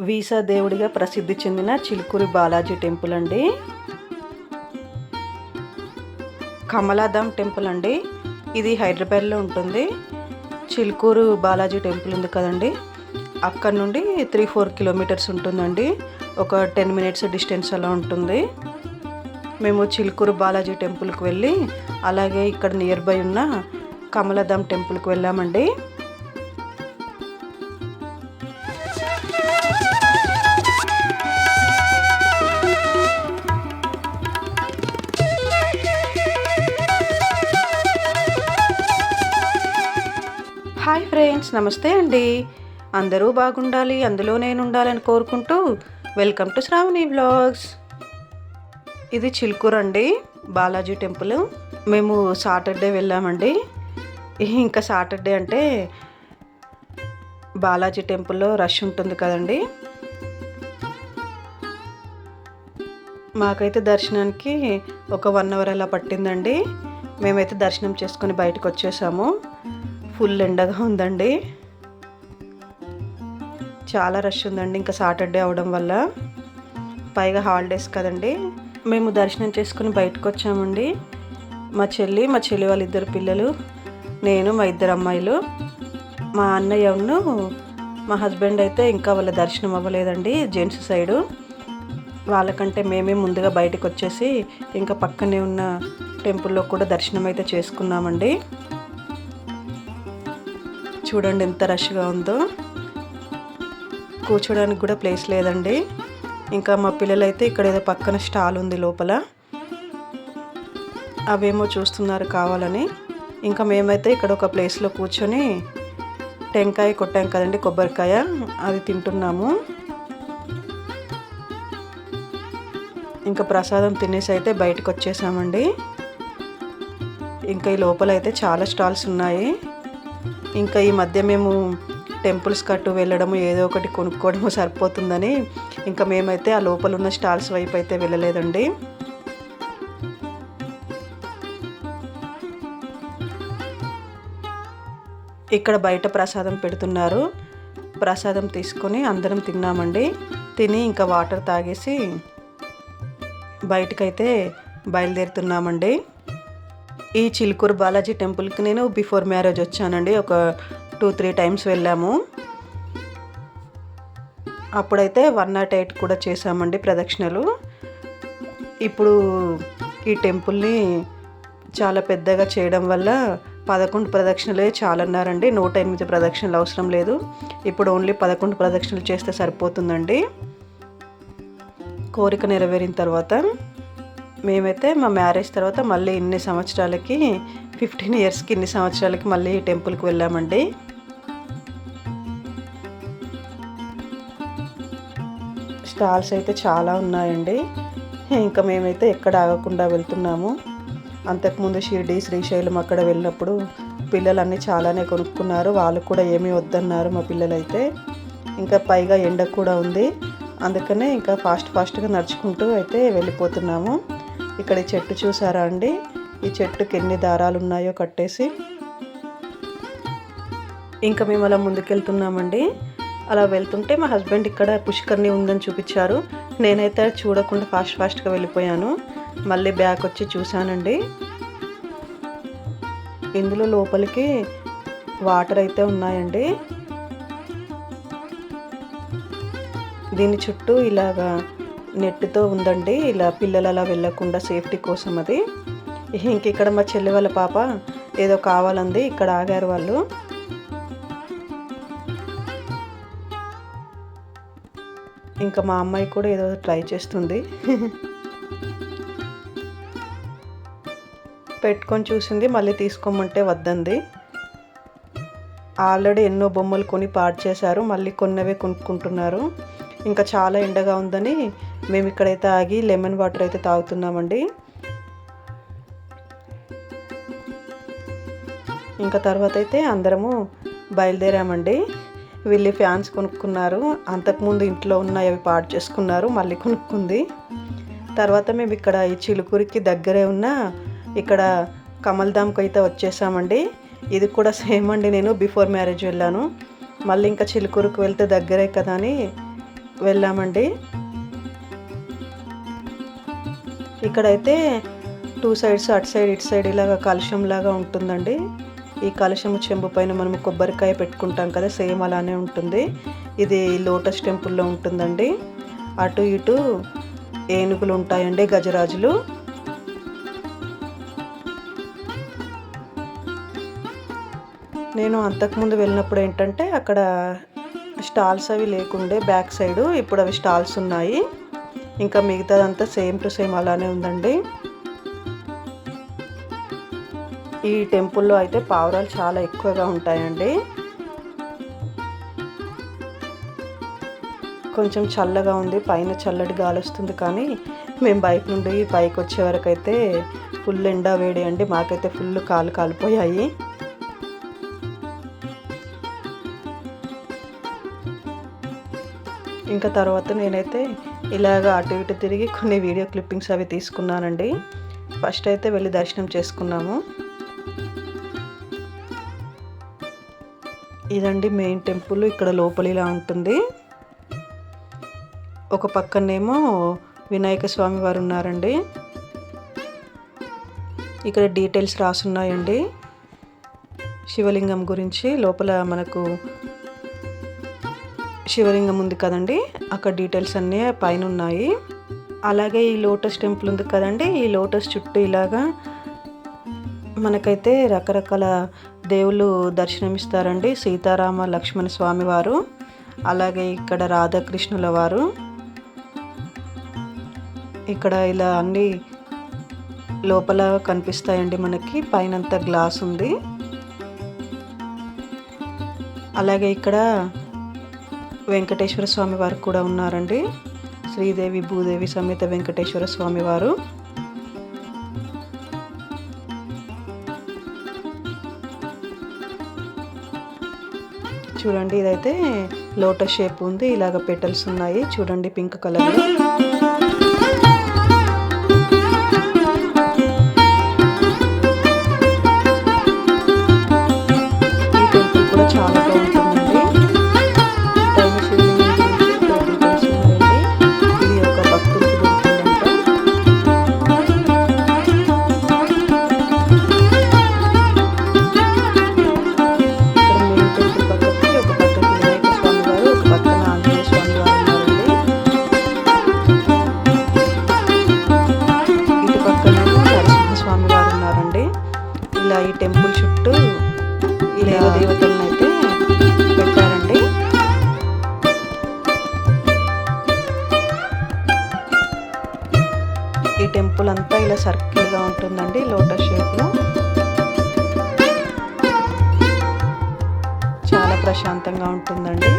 Visa దేవుడిగా ప్రసిద్ధి చెందిన చిలుకూరి బాలాజీ టెంపుల్ అండి. కమలాధామ్ టెంపుల్ అండి. ఇది హైదరాబాద్లో ఉంటుంది. చిలుకూరు బాలాజీ టెంపుల్ ఉంది కదండి, అక్కడ నుండి 3-4 కిలోమీటర్స్ ఉంటుందండి. ఒక 10 మినిట్స్ డిస్టెన్స్ అలా ఉంటుంది. మేము చిలుకూరు బాలాజీ టెంపుల్కి వెళ్ళి అలాగే ఇక్కడ నియర్ బై ఉన్న కమలాధామ్ టెంపుల్కి వెళ్ళామండి. హాయ్ ఫ్రెండ్స్, నమస్తే అండి. అందరూ బాగుండాలి, అందులో నేను ఉండాలని కోరుకుంటూ వెల్కమ్ టు శ్రావణి వ్లాగ్స్. ఇది చిలుకూరు అండి బాలాజీ టెంపుల్. మేము సాటర్డే వెళ్ళామండి. ఇంకా సాటర్డే అంటే బాలాజీ టెంపుల్లో రష్ ఉంటుంది కదండి. మాకైతే దర్శనానికి ఒక 1 అవర్ అలా పట్టిందండి. మేమైతే దర్శనం చేసుకొని బయటకు వచ్చేసాము. ఫుల్ ఎండగా ఉందండి, చాలా రష్ ఉందండి. ఇంకా సాటర్డే అవడం వల్ల, పైగా హాలిడేస్ కదండి. మేము దర్శనం చేసుకుని బయటకు వచ్చామండి. మా చెల్లి వాళ్ళ 2 పిల్లలు, నేను, మా 2 అమ్మాయిలు, మా అన్నయ్యను మా హస్బెండ్ అయితే ఇంకా వాళ్ళ దర్శనం అవ్వలేదండి. జెంట్స్ సైడు వాళ్ళకంటే మేమే ముందుగా బయటకు వచ్చేసి ఇంకా పక్కనే ఉన్న టెంపుల్లో కూడా దర్శనం అయితే చేసుకున్నామండి. చూడండి ఎంత రష్గా ఉందో, కూర్చోడానికి కూడా ప్లేస్ లేదండి. ఇంకా మా పిల్లలైతే ఇక్కడ ఏదో పక్కన స్టాల్ ఉంది లోపల, అవేమో చూస్తున్నారు కావాలని. ఇంకా మేమైతే ఇక్కడ ఒక ప్లేస్లో కూర్చొని టెంకాయ కొట్టాం కదండి, కొబ్బరికాయ, అది తింటున్నాము. ఇంకా ప్రసాదం తినేసి అయితే బయటకు వచ్చేసామండి. ఇంకా ఈ లోపల అయితే చాలా స్టాల్స్ ఉన్నాయి. ఇంకా ఈ మధ్య మేము టెంపుల్స్ కట్టు వెళ్ళడము, ఏదో ఒకటి కొనుక్కోవడము సరిపోతుందని ఇంకా మేమైతే ఆ లోపల ఉన్న స్టాల్స్ వైపు అయితే వెళ్ళలేదండి. ఇక్కడ బయట ప్రసాదం పెడుతున్నారు. ప్రసాదం తీసుకొని అందరం తిన్నామండి. తిని ఇంకా వాటర్ తాగేసి బయటకైతే బయలుదేరుతున్నామండి. ఈ చిలుకూరు బాలాజీ టెంపుల్కి నేను బిఫోర్ మ్యారేజ్ వచ్చానండి. ఒక 2-3 టైమ్స్ వెళ్ళాము. అప్పుడైతే 108 కూడా చేసామండి ప్రదక్షిణలు. ఇప్పుడు ఈ టెంపుల్ని చాలా పెద్దగా చేయడం వల్ల 11 ప్రదక్షిణలే చాలన్నారండి. 108 ప్రదక్షిణలు అవసరం లేదు. ఇప్పుడు ఓన్లీ 11 ప్రదక్షిణలు చేస్తే సరిపోతుందండి. కోరిక నెరవేరిన తర్వాత మేమైతే మా మ్యారేజ్ తర్వాత మళ్ళీ ఇన్ని సంవత్సరాలకి, 15 ఇయర్స్కి ఇన్ని సంవత్సరాలకి మళ్ళీ ఈ టెంపుల్కి వెళ్ళామండి. స్టాల్స్ అయితే చాలా ఉన్నాయండి. ఇంకా మేమైతే ఎక్కడ ఆగకుండా వెళ్తున్నాము. అంతకుముందు షిర్డీ, శ్రీశైలం అక్కడ వెళ్ళినప్పుడు పిల్లలన్నీ చాలానే కొనుక్కున్నారు. వాళ్ళు కూడా ఏమీ వద్దన్నారు మా పిల్లలైతే. ఇంకా పైగా ఎండ కూడా ఉంది, అందుకనే ఇంకా ఫాస్ట్గా నడుచుకుంటూ అయితే వెళ్ళిపోతున్నాము. ఇక్కడ ఈ చెట్టు చూసారా అండి, ఈ చెట్టుకి ఎన్ని దారాలు ఉన్నాయో కట్టేసి. ఇంకా మేము అలా ముందుకెళ్తున్నామండి. అలా వెళ్తుంటే మా హస్బెండ్ ఇక్కడ పుష్కర్ని ఉందని చూపించారు. నేనైతే చూడకుండా ఫాస్ట్గా వెళ్ళిపోయాను. మళ్ళీ బ్యాక్ వచ్చి చూశానండి. ఇందులో లోపలికి వాటర్ అయితే ఉన్నాయండి. దీని చుట్టూ ఇలాగా నెట్తో ఉందండి, ఇలా పిల్లలు అలా వెళ్ళకుండా సేఫ్టీ కోసం అది. ఇంక ఇక్కడ మా చెల్లి వాళ్ళ పాప ఏదో కావాలంది, ఇక్కడ ఆగారు వాళ్ళు. ఇంకా మా అమ్మాయి కూడా ఏదో ట్రై చేస్తుంది. పెట్టుకొని చూసింది, మళ్ళీ తీసుకోమంటే వద్దంది. ఆల్రెడీ ఎన్నో బొమ్మలు కొని పాడు చేశారు, మళ్ళీ కొన్నవే కొనుక్కుంటున్నారు. ఇంకా చాలా ఎండగా ఉందని మేము ఇక్కడైతే ఆగి లెమన్ వాటర్ అయితే తాగుతున్నామండి. ఇంకా తర్వాత అయితే అందరము బయలుదేరామండి. వీళ్ళు ఫ్యాన్స్ కొనుక్కున్నారు. అంతకుముందు ఇంట్లో ఉన్నాయి, అవి పాడు చేసుకున్నారు, మళ్ళీ కొనుక్కుంది. తర్వాత మేము ఇక్కడ ఈ చిలుకూరికి దగ్గరే ఉన్న ఇక్కడ కమల్ధామ్కి అయితే వచ్చేసామండి. ఇది కూడా సేమ్ అండి, నేను బిఫోర్ మ్యారేజ్ వెళ్ళాను. మళ్ళీ ఇంకా చిలుకూరుకు వెళ్తే దగ్గరే కదా అని వెళ్ళామండి. ఇక్కడైతే 2 సైడ్స్ అటు సైడ్ ఇటు సైడ్ ఇలాగ కలశం లాగా ఉంటుందండి. ఈ కలశం చెంబు పైన మనం కొబ్బరికాయ పెట్టుకుంటాం కదా, సేమ్ అలానే ఉంటుంది. ఇది లోటస్ టెంపుల్లో ఉంటుందండి. అటు ఇటు ఏనుగులు ఉంటాయండి, గజరాజులు. నేను అంతకుముందు వెళ్ళినప్పుడు ఏంటంటే అక్కడ స్టాల్స్ అవి లేకుండే బ్యాక్ సైడు, ఇప్పుడు అవి స్టాల్స్ ఉన్నాయి. ఇంకా మిగతాదంతా సేమ్ టు సేమ్ అలానే ఉందండి. ఈ టెంపుల్లో అయితే పావురాలు చాలా ఎక్కువగా ఉంటాయండి. కొంచెం చల్లగా ఉంది, పైన చల్లటి గాలి వస్తుంది. కానీ మేము బయట నుండి పైకి వచ్చే వరకు అయితే ఫుల్ ఎండా వేడి అండి. మాకైతే ఫుల్ కాలు కాలిపోయాయి. ఇంకా తర్వాత నేనైతే ఇలాగ అటు ఇటు తిరిగి కొన్ని వీడియో క్లిప్పింగ్స్ అవి తీసుకున్నానండి. ఫస్ట్ అయితే వెళ్ళి దర్శనం చేసుకున్నాము. ఇదండి మెయిన్ టెంపుల్. ఇక్కడ లోపల ఇలా ఉంటుంది. ఒక పక్కనేమో వినాయక స్వామి వారు ఉన్నారండి. ఇక్కడ డీటెయిల్స్ రాసున్నాయండి శివలింగం గురించి. లోపల మనకు శివలింగం ఉంది కదండి, అక్కడ డీటెయిల్స్ అన్నీ పైన ఉన్నాయి. అలాగే ఈ లోటస్ టెంపుల్ ఉంది కదండి, ఈ లోటస్ చుట్టూ ఇలాగా మనకైతే రకరకాల దేవుళ్ళు దర్శనమిస్తారండి. సీతారామ లక్ష్మణ స్వామి వారు, అలాగే ఇక్కడ రాధాకృష్ణుల వారు. ఇక్కడ ఇలా అన్ని లోపల కనిపిస్తాయండి మనకి. పైనంతా గ్లాస్ ఉంది. అలాగే ఇక్కడ వెంకటేశ్వర స్వామి వారు కూడా ఉన్నారండి. శ్రీదేవి భూదేవి సమేత వెంకటేశ్వర స్వామి వారు. చూడండి, ఇదైతే లోటస్ షేప్ ఉంది. ఇలాగ పెటల్స్ ఉన్నాయి చూడండి, పింక్ కలర్లో. ఈ టెంపుల్ కూడా చాలా బాగుంటుందండి. ఇలా ఈ టెంపుల్ చుట్టూ ఈ దేవతలను అయితే పెట్టారండి. ఈ టెంపుల్ అంతా ఇలా సర్కిల్గా ఉంటుందండి, లోటస్ షేప్లో. చాలా ప్రశాంతంగా ఉంటుందండి.